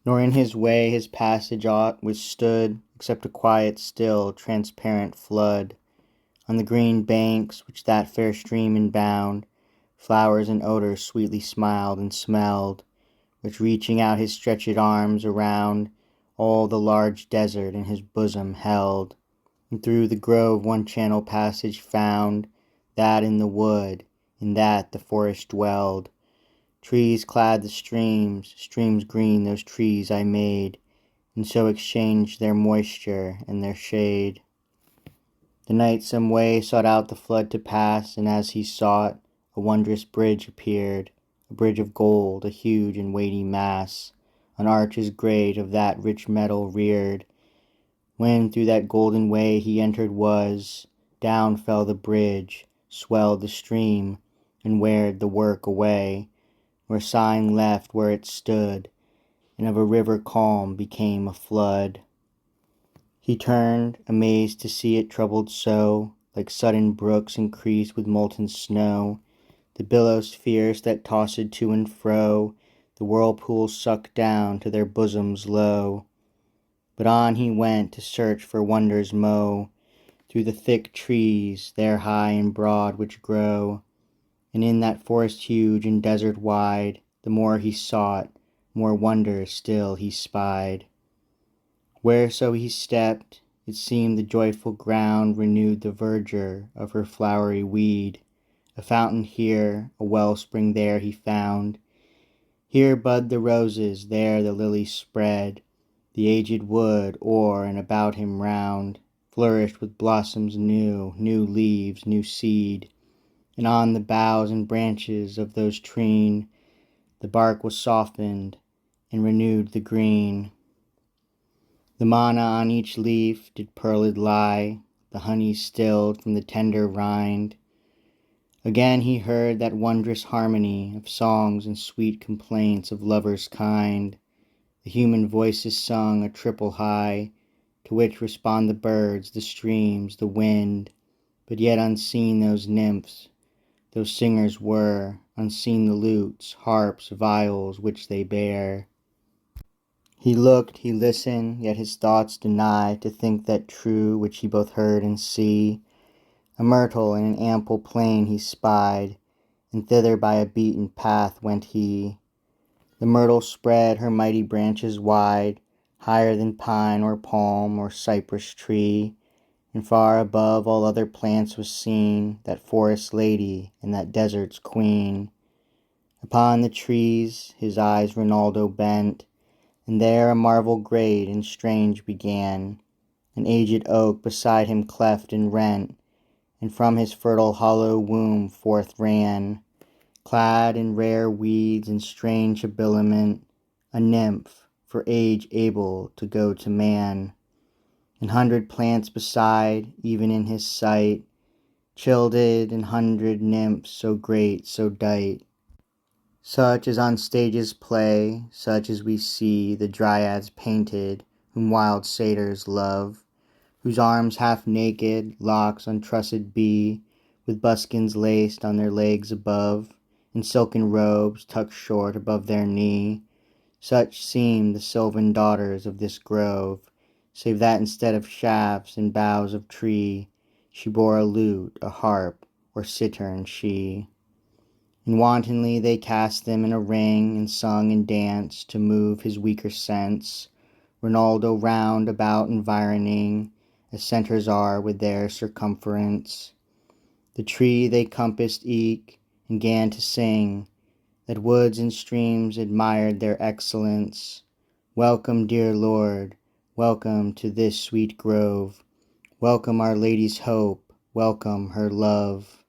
Nor in his way his passage aught withstood, except a quiet, still, transparent flood. On the green banks which that fair stream inbound, flowers and odors sweetly smiled and smelled, which reaching out his stretched arms around, all the large desert in his bosom held. And through the grove one channel passage found, that in the wood, in that the forest dwelled. Trees clad the streams, streams green those trees I made, and so exchanged their moisture and their shade. The knight some way sought out the flood to pass, and as he sought, a wondrous bridge appeared, a bridge of gold, a huge and weighty mass, on arches great of that rich metal reared. When through that golden way he entered was, down fell the bridge, swelled the stream, and weared the work away, where sign left where it stood, and of a river calm became a flood. He turned, amazed to see it troubled so, like sudden brooks increased with molten snow, the billows fierce that tossed to and fro, the whirlpools sucked down to their bosoms low. But on he went to search for wonders mo, through the thick trees, there high and broad which grow, and in that forest huge and desert wide, the more he sought, more wonders still he spied. Whereso he stepped, it seemed the joyful ground renewed the verdure of her flowery weed. A fountain here, a wellspring there he found. Here bud the roses, there the lilies spread. The aged wood o'er and about him round flourished with blossoms new, new leaves, new seed. And on the boughs and branches of those treen, the bark was softened and renewed the green. The manna on each leaf did pearled lie, the honey stilled from the tender rind. Again he heard that wondrous harmony of songs and sweet complaints of lovers kind. The human voices sung a triple high, to which respond the birds, the streams, the wind. But yet unseen those nymphs, those singers were, unseen the lutes, harps, viols which they bear. He looked, he listened, yet his thoughts deny to think that true which he both heard and see. A myrtle in an ample plain he spied, and thither by a beaten path went he. The myrtle spread her mighty branches wide, higher than pine or palm or cypress tree, and far above all other plants was seen that forest lady and that desert's queen. Upon the trees his eyes Rinaldo bent, and there a marvel great and strange began. An aged oak beside him cleft and rent, and from his fertile hollow womb forth ran, clad in rare weeds and strange habiliment, a nymph, for age able to go to man. An hundred plants beside, even in his sight, childed and hundred nymphs so great, so dight. Such as on stages play, such as we see the dryads painted, whom wild satyrs love, whose arms half naked, locks untrussed be, with buskins laced on their legs above, and silken robes tucked short above their knee. Such seemed the sylvan daughters of this grove, save that instead of shafts and boughs of tree, she bore a lute, a harp, or cittern she. And wantonly they cast them in a ring, and sung and danced to move his weaker sense, Rinaldo round about environing, as centres are with their circumference. The tree they compassed eke, and gan to sing, that woods and streams admired their excellence. Welcome, dear Lord, welcome to this sweet grove, welcome our Lady's hope, welcome her love.